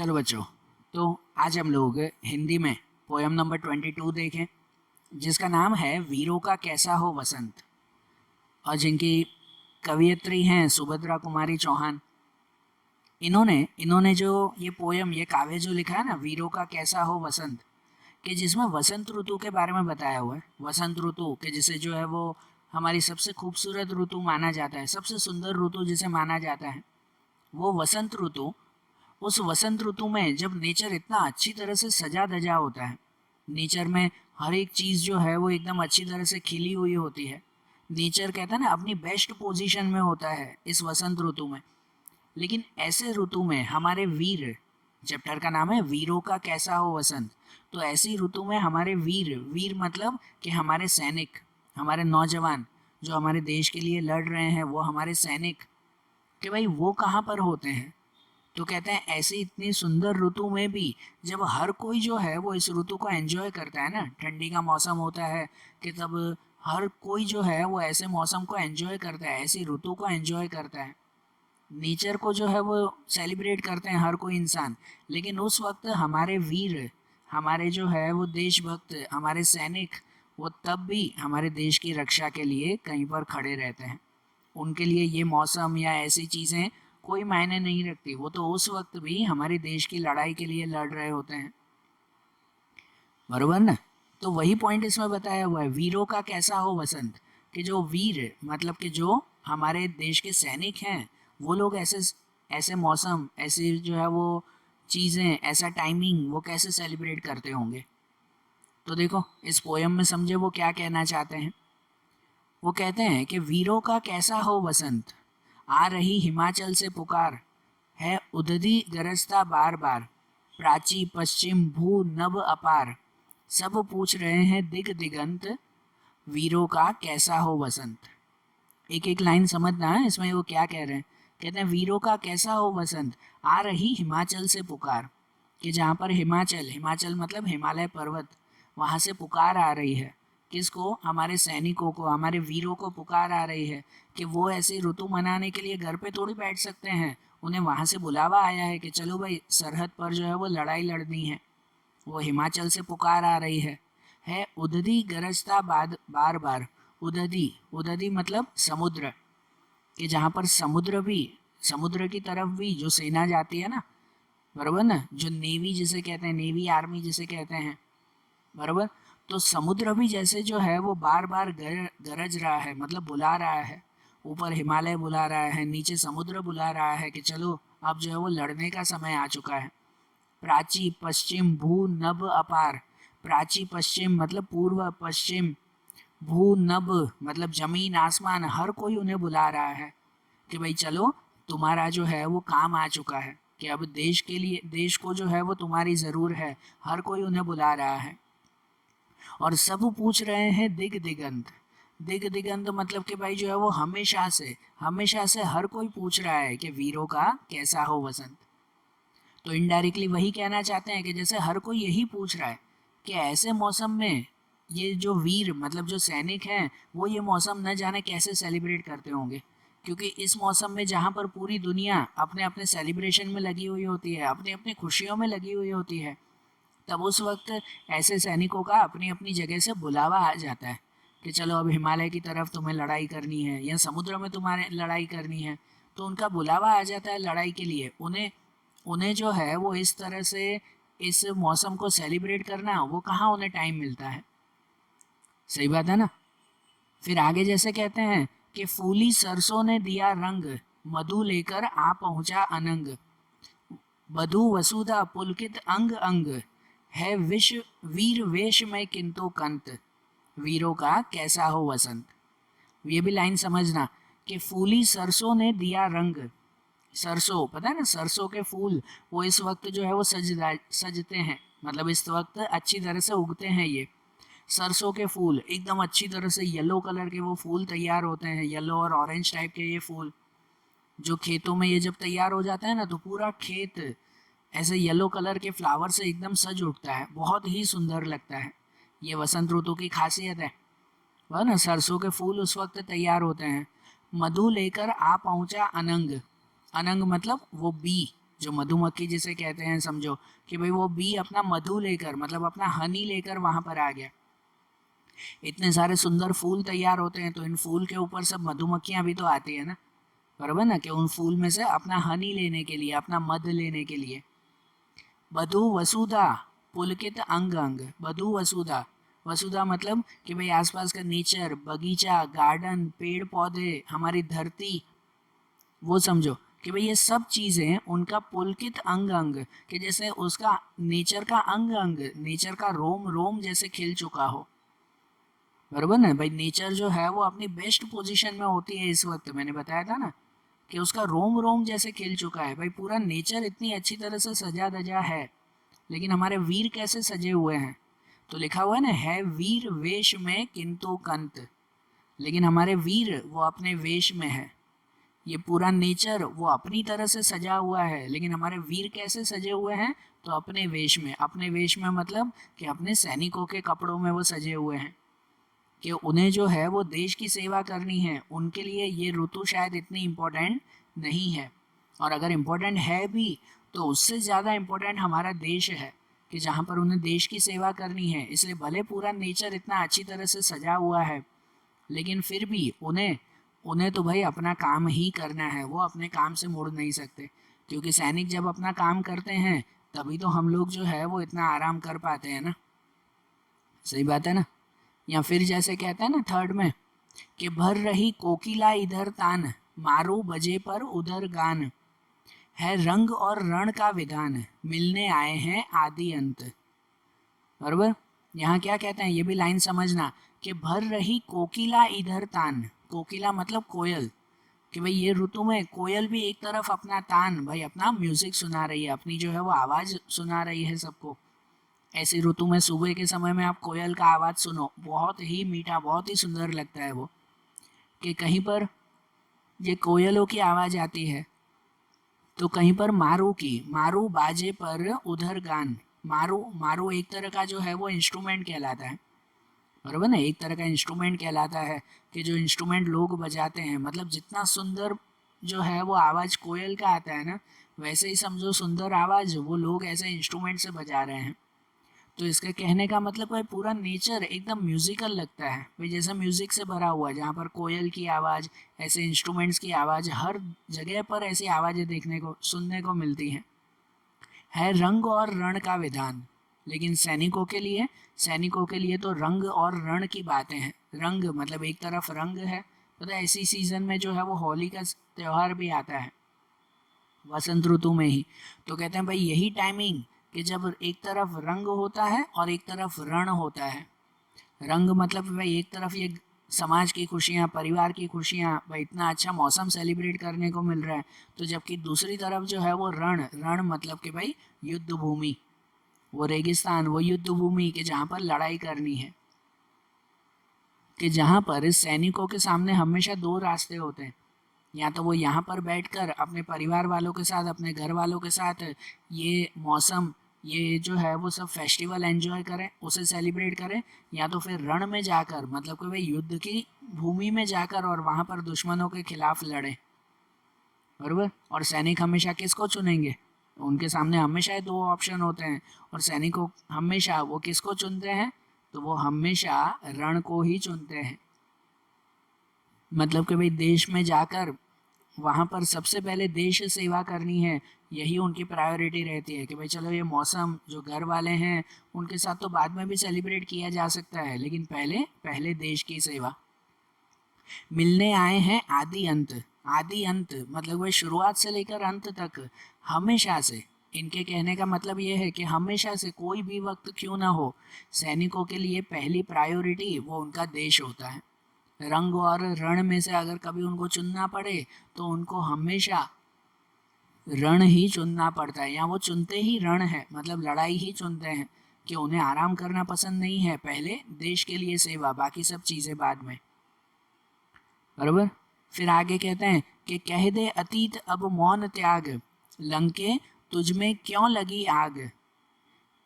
चलो बच्चों, तो आज हम लोग हिंदी में पोयम नंबर 22 देखें, जिसका नाम है वीरों का कैसा हो वसंत, और जिनकी कवयित्री हैं सुभद्रा कुमारी चौहान। इन्होंने जो ये पोयम, ये काव्य जो लिखा है ना, वीरों का कैसा हो वसंत, कि जिसमें वसंत ऋतु के बारे में बताया हुआ है। वसंत ऋतु के जिसे जो है वो हमारी सबसे खूबसूरत ऋतु माना जाता है, सबसे सुंदर ऋतु जिसे माना जाता है, वो वसंत ऋतु। उस वसंत ऋतु में जब नेचर इतना अच्छी तरह से सजा धजा होता है, नेचर में हर एक चीज़ जो है वो एकदम अच्छी तरह से खिली हुई होती है। नेचर कहता है ना अपनी बेस्ट पोजीशन में होता है इस वसंत ऋतु में। लेकिन ऐसे ऋतु में हमारे वीर, चैप्टर का नाम है वीरों का कैसा हो वसंत, तो ऐसी ऋतु में हमारे वीर, वीर मतलब कि हमारे सैनिक, हमारे नौजवान जो हमारे देश के लिए लड़ रहे हैं, वो हमारे सैनिक, कि भाई वो कहाँ पर होते हैं। तो कहते हैं ऐसी इतनी सुंदर ऋतु में भी जब हर कोई जो है वो इस ऋतु को एंजॉय करता है ना, ठंडी का मौसम होता है कि तब हर कोई जो है वो ऐसे मौसम को एंजॉय करता है, ऐसी ऋतु को एंजॉय करता है, नेचर को जो है वो सेलिब्रेट करते हैं हर कोई इंसान। लेकिन उस वक्त हमारे वीर, हमारे जो है वो देशभक्त, हमारे सैनिक, वो तब भी हमारे देश की रक्षा के लिए कहीं पर खड़े रहते हैं। उनके लिए ये मौसम या ऐसी चीज़ें कोई मायने नहीं रखती, वो तो उस वक्त भी हमारे देश की लड़ाई के लिए लड़ रहे होते हैं, बरोबर ना। तो वही पॉइंट इसमें बताया हुआ है, वीरों का कैसा हो वसंत, कि जो वीर मतलब कि जो हमारे देश के सैनिक हैं, वो लोग ऐसे ऐसे मौसम, ऐसे जो है वो चीज़ें, ऐसा टाइमिंग वो कैसे सेलिब्रेट करते होंगे। तो देखो इस पोयम में समझे वो क्या कहना चाहते हैं। वो कहते हैं कि वीरों का कैसा हो वसंत, आ रही हिमाचल से पुकार, है उदधी गरजता बार बार, प्राची पश्चिम भू नभ अपार, सब पूछ रहे हैं दिग दिगंत, वीरों का कैसा हो वसंत। एक एक लाइन समझना है इसमें वो क्या कह रहे हैं। कहते हैं वीरों का कैसा हो वसंत, आ रही हिमाचल से पुकार, कि जहाँ पर हिमाचल, हिमाचल मतलब हिमालय पर्वत, वहाँ से पुकार आ रही है। किसको? हमारे सैनिकों को, हमारे वीरों को पुकार आ रही है कि वो ऐसी ऋतु मनाने के लिए घर पे थोड़ी बैठ सकते हैं, उन्हें वहाँ से बुलावा आया है कि चलो भाई सरहद पर जो है वो लड़ाई लड़नी है। वो हिमाचल से पुकार आ रही है उदधी गरजता बार बार। उदधी, उदधी मतलब समुद्र, कि जहाँ पर समुद्र भी, समुद्र की तरफ भी जो सेना जाती है ना, बराबर ना, जो नेवी जिसे कहते हैं, नेवी आर्मी जिसे कहते हैं, बराबर। तो समुद्र भी जैसे जो है वो बार बार गरज रहा है, मतलब बुला रहा है। ऊपर हिमालय बुला रहा है, नीचे समुद्र बुला रहा है कि चलो अब जो है वो लड़ने का समय आ चुका है। प्राची पश्चिम भू नभ अपार, प्राची पश्चिम मतलब पूर्व पश्चिम, भू नभ मतलब जमीन आसमान, हर कोई उन्हें बुला रहा है कि भाई चलो तुम्हारा जो है वो काम आ चुका है, कि अब देश के लिए, देश को जो है वो तुम्हारी ज़रूर है। हर कोई उन्हें बुला रहा है और सब पूछ रहे हैं दिग दिगंत। दिग दिगंत मतलब कि भाई जो है वो हमेशा से हर कोई पूछ रहा है कि वीरों का कैसा हो वसंत। तो इनडायरेक्टली वही कहना चाहते हैं कि जैसे हर कोई यही पूछ रहा है कि ऐसे मौसम में ये जो वीर मतलब जो सैनिक हैं, वो ये मौसम न जाने कैसे सेलिब्रेट करते होंगे। क्योंकि इस मौसम में जहाँ पर पूरी दुनिया अपने अपने सेलिब्रेशन में लगी हुई होती है, अपनी अपनी खुशियों में लगी हुई होती है, तब उस वक्त ऐसे सैनिकों का अपनी अपनी जगह से बुलावा आ जाता है कि चलो अब हिमालय की तरफ तुम्हें लड़ाई करनी है या समुद्र में तुम्हारे लड़ाई करनी है। तो उनका बुलावा आ जाता है लड़ाई के लिए। उन्हें उन्हें जो है वो इस तरह से इस मौसम को सेलिब्रेट करना, वो कहाँ उन्हें टाइम मिलता है। सही बात है ना। फिर आगे जैसे कहते हैं कि फूली सरसों ने दिया रंग, मधु लेकर आ पहुंचा अनंग, वधु वसुधा पुलकित अंग अंग, है विश्व वीर वेश में किंतु कंत, वीरों का कैसा हो वसंत। ये भी लाइन समझना कि फूली सरसों ने दिया रंग। सरसों पता है ना, सरसों के फूल वो इस वक्त जो है वो सजते हैं, मतलब इस वक्त अच्छी तरह से उगते हैं। ये सरसों के फूल एकदम अच्छी तरह से येलो कलर के वो फूल तैयार होते हैं, येलो और ऑरेंज टाइप के ये फूल जो खेतों में ये जब तैयार हो जाता है ना, तो पूरा खेत ऐसे येलो कलर के फ्लावर से एकदम सज उठता है, बहुत ही सुंदर लगता है। ये वसंत ऋतु की खासियत है, वह ना सरसों के फूल उस वक्त तैयार होते हैं। मधु लेकर आ पहुंचा अनंग, अनंग मतलब वो बी जो मधुमक्खी जिसे कहते हैं, समझो कि भाई वो बी अपना मधु लेकर, मतलब अपना हनी लेकर वहां पर आ गया। इतने सारे सुंदर फूल तैयार होते हैं तो इन फूल के ऊपर सब मधुमक्खियां भी तो आती है ना, बराबर ना, कि उन फूल में से अपना हनी लेने के लिए, अपना मध लेने के लिए। बधु वसुधा पुलकित अंग अंग, बधु वसुधा, वसुधा मतलब कि भाई आसपास का नेचर, बगीचा, गार्डन, पेड़ पौधे, हमारी धरती, वो समझो कि भाई ये सब चीजें उनका पुलकित अंग अंग, कि जैसे उसका नेचर का अंग अंग, नेचर का रोम रोम जैसे खिल चुका हो, बरोबर ना भाई। नेचर जो है वो अपनी बेस्ट पोजीशन में होती है इस वक्त, मैंने बताया था ना कि उसका रोम रोम जैसे खिल चुका है भाई। पूरा नेचर इतनी अच्छी तरह से सजा धजा है, लेकिन हमारे वीर कैसे सजे हुए हैं? तो लिखा हुआ है ना, है वीर वेश में किंतु कंत, लेकिन हमारे वीर वो अपने वेश में है। ये पूरा नेचर वो अपनी तरह से सजा हुआ है, लेकिन हमारे वीर कैसे सजे हुए हैं? तो अपने वेश में। अपने वेश में मतलब कि अपने सैनिकों के कपड़ों में वो सजे हुए हैं, कि उन्हें जो है वो देश की सेवा करनी है। उनके लिए ये ऋतु शायद इतनी इम्पोर्टेंट नहीं है, और अगर इम्पोर्टेंट है भी तो उससे ज़्यादा इम्पोर्टेंट हमारा देश है, कि जहाँ पर उन्हें देश की सेवा करनी है। इसलिए भले पूरा नेचर इतना अच्छी तरह से सजा हुआ है, लेकिन फिर भी उन्हें उन्हें तो भाई अपना काम ही करना है, वो अपने काम से मुड़ नहीं सकते। क्योंकि सैनिक जब अपना काम करते हैं तभी तो हम लोग जो है वो इतना आराम कर पाते हैं ना, सही बात है ना। या फिर जैसे कहते हैं ना थर्ड में, कि भर रही कोकिला इधर तान, मारो बजे पर उधर गान, है रंग और रण का विधान, मिलने आए हैं आदि अंत, बरोबर। यहाँ क्या कहते हैं ये भी लाइन समझना, कि भर रही कोकिला इधर तान, कोकिला मतलब कोयल, कि भाई ये ऋतु में कोयल भी एक तरफ अपना तान, भाई अपना म्यूजिक सुना रही है, अपनी जो है वो आवाज़ सुना रही है सबको। ऐसी ऋतु में सुबह के समय में आप कोयल का आवाज़ सुनो, बहुत ही मीठा, बहुत ही सुंदर लगता है वो। कि कहीं पर ये कोयलों की आवाज़ आती है, तो कहीं पर मारू की, मारू बाजे पर उधर गान। मारू, मारू एक तरह का जो है वो इंस्ट्रूमेंट कहलाता है, बराबर ना, एक तरह का इंस्ट्रूमेंट कहलाता है, कि जो इंस्ट्रूमेंट लोग बजाते हैं, मतलब जितना सुंदर जो है वो आवाज़ कोयल का आता है ना, वैसे ही समझो सुंदर आवाज़ वो लोग ऐसे इंस्ट्रूमेंट से बजा रहे हैं। तो इसका कहने का मतलब भाई पूरा नेचर एकदम म्यूजिकल लगता है भाई, जैसा म्यूजिक से भरा हुआ है, जहाँ पर कोयल की आवाज़, ऐसे इंस्ट्रूमेंट्स की आवाज़, हर जगह पर ऐसी आवाज़ें देखने को सुनने को मिलती हैं। है रंग और रण का विधान, लेकिन सैनिकों के लिए तो रंग और रण की बातें हैं। रंग मतलब एक तरफ रंग है, पता है इसी सीजन में जो है वो होली का त्यौहार भी आता है, वसंत ऋतु में ही। तो कहते हैं भाई यही टाइमिंग, कि जब एक तरफ रंग होता है और एक तरफ रण होता है। रंग मतलब भाई एक तरफ ये समाज की खुशियाँ, परिवार की खुशियाँ, भाई इतना अच्छा मौसम सेलिब्रेट करने को मिल रहा है, तो जबकि दूसरी तरफ जो है वो रण, रण मतलब कि भाई युद्ध भूमि, वो रेगिस्तान, वो युद्ध भूमि, कि जहाँ पर लड़ाई करनी है, कि जहाँ पर सैनिकों के सामने हमेशा दो रास्ते होते हैं। या तो वो यहाँ पर बैठकर अपने परिवार वालों के साथ, अपने घर वालों के साथ ये मौसम, ये जो है वो सब फेस्टिवल एंजॉय करें, उसे सेलिब्रेट करें, या तो फिर रण में जाकर, मतलब कि भाई युद्ध की भूमि में जाकर और वहाँ पर दुश्मनों के खिलाफ लड़ें, बराबर। और सैनिक हमेशा किसको चुनेंगे? उनके सामने हमेशा ही दो ऑप्शन होते हैं, और सैनिकों हमेशा वो किसको चुनते हैं? तो वो हमेशा रण को ही चुनते हैं। मतलब कि भाई देश में जाकर वहाँ पर सबसे पहले देश सेवा करनी है, यही उनकी प्रायोरिटी रहती है। कि भाई चलो ये मौसम, जो घर वाले हैं उनके साथ तो बाद में भी सेलिब्रेट किया जा सकता है, लेकिन पहले पहले देश की सेवा। मिलने आए हैं आदि अंत, आदि अंत मतलब वह शुरुआत से लेकर अंत तक, हमेशा से। इनके कहने का मतलब ये है कि हमेशा से, कोई भी वक्त क्यों ना हो, सैनिकों के लिए पहली प्रायोरिटी वो उनका देश होता है। रंग और रण में से अगर कभी उनको चुनना पड़े तो उनको हमेशा रण ही चुनना पड़ता है, या वो चुनते ही रण है, मतलब लड़ाई ही चुनते हैं, कि उन्हें आराम करना पसंद नहीं है, पहले देश के लिए सेवा, बाकी सब चीज़ें बाद में, बराबर। फिर आगे कहते हैं कि कह दे अतीत अब मौन त्याग, लंके तुझ में क्यों लगी आग,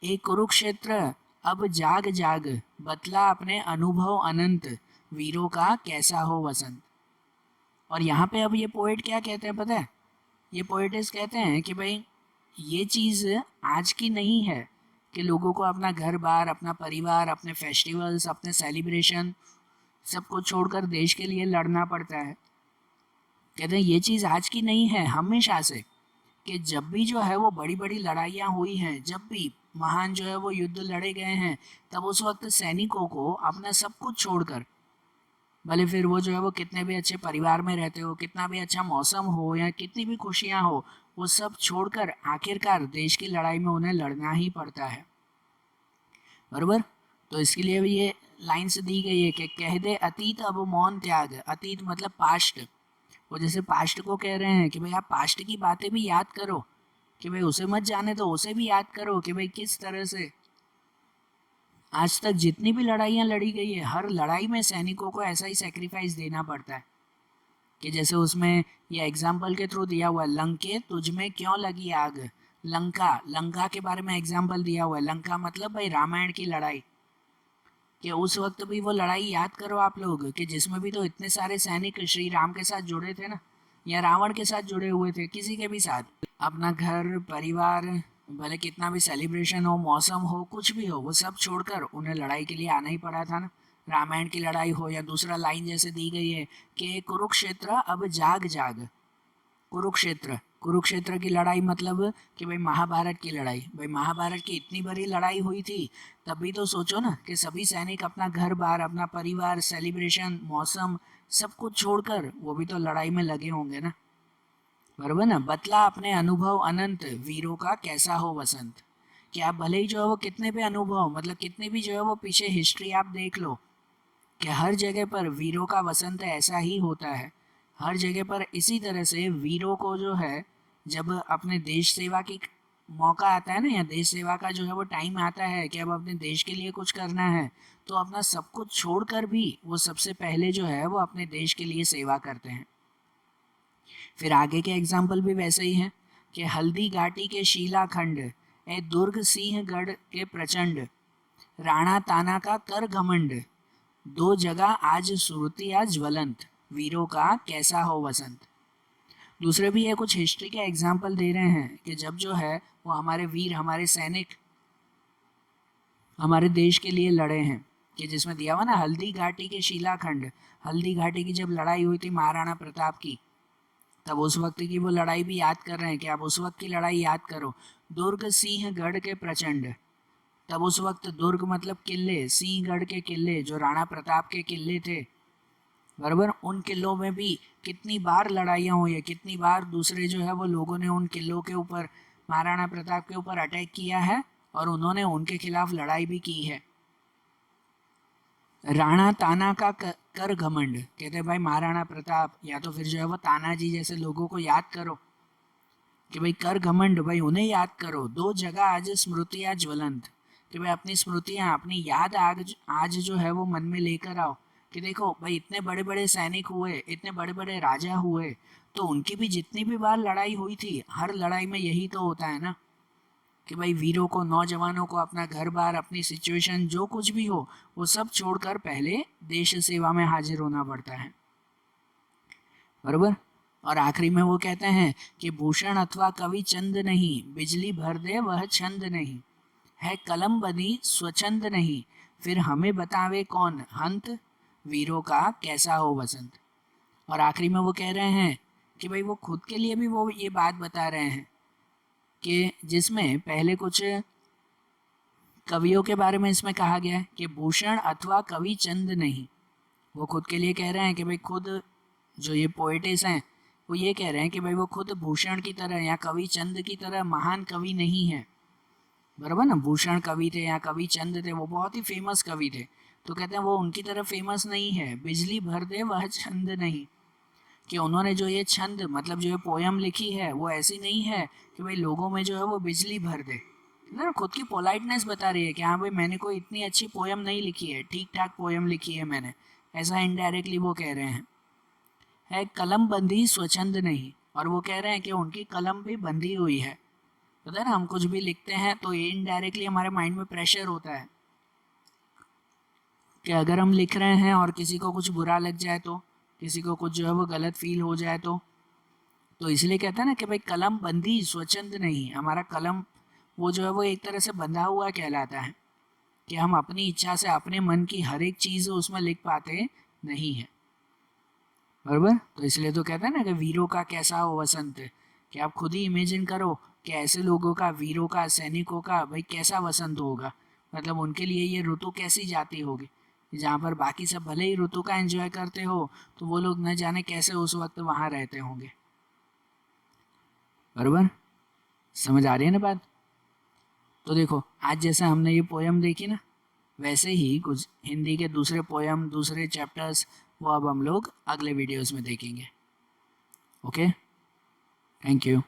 एक कुरुक्षेत्र अब जाग जाग, बतला अपने अनुभव अनंत, वीरों का कैसा हो वसंत। और यहाँ पे अब ये पोएट क्या कहते हैं पता है? ये पोएटिस कहते हैं कि भाई ये चीज़ आज की नहीं है कि लोगों को अपना घर बार, अपना परिवार, अपने फेस्टिवल्स, अपने सेलिब्रेशन सब कुछ छोड़कर देश के लिए लड़ना पड़ता है। कहते हैं ये चीज़ आज की नहीं है, हमेशा से, कि जब भी जो है वो बड़ी बड़ी लड़ाइयाँ हुई हैं, जब भी महान जो है वो युद्ध लड़े गए हैं, तब उस वक्त सैनिकों को अपना सब कुछ छोड़कर, भले फिर वो जो है वो कितने भी अच्छे परिवार में रहते हो, कितना भी अच्छा मौसम हो या कितनी भी खुशियाँ हो, वो सब छोड़कर आखिरकार देश की लड़ाई में उन्हें लड़ना ही पड़ता है। बराबर। तो इसके लिए भी ये लाइन्स दी गई है कि कह दे अतीत अब मौन त्याग। अतीत मतलब पास्ट। वो जैसे पास्ट को कह रहे हैं कि भाई आप पास्ट की बातें भी याद करो, कि भाई उसे मत जाने तो उसे भी याद करो कि भाई किस तरह से आज तक जितनी भी लड़ाइयाँ लड़ी गई है, हर लड़ाई में सैनिकों को ऐसा ही सेक्रीफाइस देना पड़ता है। कि जैसे उसमें ये एग्जाम्पल के थ्रू दिया हुआ है, लंके तुझ में क्यों लगी आग। लंका, लंका के बारे में एग्जाम्पल दिया हुआ है। लंका मतलब भाई रामायण की लड़ाई, कि उस वक्त भी वो लड़ाई याद करो आप लोग, कि जिसमें भी तो इतने सारे सैनिक श्री राम के साथ जुड़े थे ना, या रावण के साथ जुड़े हुए थे, किसी के भी साथ। अपना घर परिवार, भले कितना भी सेलिब्रेशन हो, मौसम हो, कुछ भी हो, वो सब छोड़कर उन्हें लड़ाई के लिए आना ही पड़ा था ना। रामायण की लड़ाई हो या दूसरा लाइन जैसे दी गई है कि कुरुक्षेत्र अब जाग जाग। कुरुक्षेत्र, कुरुक्षेत्र की लड़ाई मतलब कि भाई महाभारत की लड़ाई। भाई महाभारत की इतनी बड़ी लड़ाई हुई थी, तब भी तो सोचो ना कि सभी सैनिक अपना घर बार, अपना परिवार, सेलिब्रेशन, मौसम सब कुछ छोड़कर वो भी तो लड़ाई में लगे होंगे ना। बराबर ना। बतला अपने अनुभव अनंत, वीरों का कैसा हो वसंत। कि आप भले ही जो है वो कितने भी अनुभव, मतलब कितनी भी जो है वो पीछे हिस्ट्री आप देख लो, कि हर जगह पर वीरों का वसंत ऐसा ही होता है। हर जगह पर इसी तरह से वीरों को जो है, जब अपने देश सेवा की मौका आता है ना, या देश सेवा का जो है वो टाइम आता है कि अब अपने देश के लिए कुछ करना है, तो अपना सब कुछ छोड़कर भी वो सबसे पहले जो है वो अपने देश के लिए सेवा करते हैं। फिर आगे के एग्जाम्पल भी वैसे ही हैं कि हल्दी घाटी के शीलाखंड, ए दुर्ग सिंहगढ़ के प्रचंड, राणा ताना का कर घमंड, दो जगह आज सुरतिया ज्वलंत, वीरों का कैसा हो वसंत। दूसरे भी ये कुछ हिस्ट्री के एग्जाम्पल दे रहे हैं कि जब जो है वो हमारे वीर, हमारे सैनिक हमारे देश के लिए लड़े हैं। कि जिसमें दिया हुआ ना हल्दी घाटी के शीलाखंड, हल्दी घाटी की जब लड़ाई हुई थी महाराणा प्रताप की, तब उस वक्त की वो लड़ाई भी याद कर रहे हैं कि आप उस वक्त की लड़ाई याद करो। दुर्ग सिंहगढ़ के प्रचंड, तब उस वक्त दुर्ग मतलब किले, सिंहगढ़ के किले जो राणा प्रताप के किले थे, बराबर, उन किलों में भी कितनी बार लड़ाइयाँ हुई है, कितनी बार दूसरे जो है वो लोगों ने उन किलों के ऊपर, महाराणा प्रताप के ऊपर अटैक किया है और उन्होंने उनके खिलाफ लड़ाई भी की है। राणा ताना का कर घमंड, कहते हैं भाई महाराणा प्रताप या तो फिर जो है वो तानाजी जैसे लोगों को याद करो, कि भाई कर घमंड, भाई उन्हें याद करो। दो जगह आज स्मृतियाँ ज्वलंत, कि भाई अपनी स्मृतियाँ, अपनी याद आज आज जो है वो मन में लेकर आओ, कि देखो भाई इतने बड़े बड़े सैनिक हुए, इतने बड़े बड़े राजा हुए, तो उनकी भी जितनी भी बार लड़ाई हुई थी, हर लड़ाई में यही तो होता है ना, कि भाई वीरों को, नौजवानों को अपना घर बार, अपनी सिचुएशन जो कुछ भी हो, वो सब छोड़कर पहले देश सेवा में हाजिर होना पड़ता है। बरोबर। और आखिरी में वो कहते हैं कि भूषण अथवा कवि चंद नहीं, बिजली भर दे वह छंद नहीं, है कलम बनी स्वच्छंद नहीं, फिर हमें बतावे कौन हंत, वीरों का कैसा हो वसंत। और आखिरी में वो कह रहे हैं कि भाई वो खुद के लिए भी वो ये बात बता रहे हैं, कि जिसमें पहले कुछ कवियों के बारे में इसमें कहा गया है कि भूषण अथवा कवि चंद नहीं। वो खुद के लिए कह रहे हैं कि भाई खुद जो ये पोएटिस हैं, वो ये कह रहे हैं कि भाई वो खुद भूषण की तरह या कवि चंद की तरह महान कवि नहीं है। बराबर ना। भूषण कवि थे या कवि चंद थे, वो बहुत ही फेमस कवि थे, तो कहते हैं वो उनकी तरह फेमस नहीं है। बिजली भर दे वह छंद नहीं, कि उन्होंने जो ये छंद मतलब जो ये पोयम लिखी है, वो ऐसी नहीं है कि भाई लोगों में जो है वो बिजली भर दे ना। खुद की पोलाइटनेस बता रही है कि हाँ भाई मैंने कोई इतनी अच्छी पोयम नहीं लिखी है, ठीक ठाक पोयम लिखी है मैंने, ऐसा इनडायरेक्टली वो कह रहे हैं। है कलम बंदी स्वच्छंद नहीं, और वो कह रहे हैं कि उनकी कलम भी बंधी हुई है। पता है ना, हम कुछ भी लिखते हैं तो ये इनडायरेक्टली हमारे माइंड में प्रेशर होता है कि अगर हम लिख रहे हैं और किसी को कुछ बुरा लग जाए, तो किसी को कुछ जो है वो गलत फील हो जाए, तो इसलिए कहते हैं ना कि भाई कलम बंदी स्वच्छंद नहीं, हमारा कलम वो जो है वो एक तरह से बंधा हुआ कहलाता है, कि हम अपनी इच्छा से अपने मन की हर एक चीज़ उसमें लिख पाते नहीं है। बराबर, तो इसलिए तो कहते हैं ना कि वीरों का कैसा हो वसंत, कि आप खुद ही इमेजिन करो कि ऐसे लोगों का, वीरों का, सैनिकों का भाई कैसा वसंत होगा, मतलब उनके लिए ये ऋतु कैसी जाती होगी। जहाँ पर बाकी सब भले ही ऋतु का एंजॉय करते हो, तो वो लोग न जाने कैसे उस वक्त वहाँ रहते होंगे। बराबर, समझ आ रही है ना बात। तो देखो आज जैसे हमने ये पोयम देखी ना, वैसे ही कुछ हिंदी के दूसरे पोयम, दूसरे चैप्टर्स, वो अब हम लोग अगले वीडियोस में देखेंगे। Okay, thank you.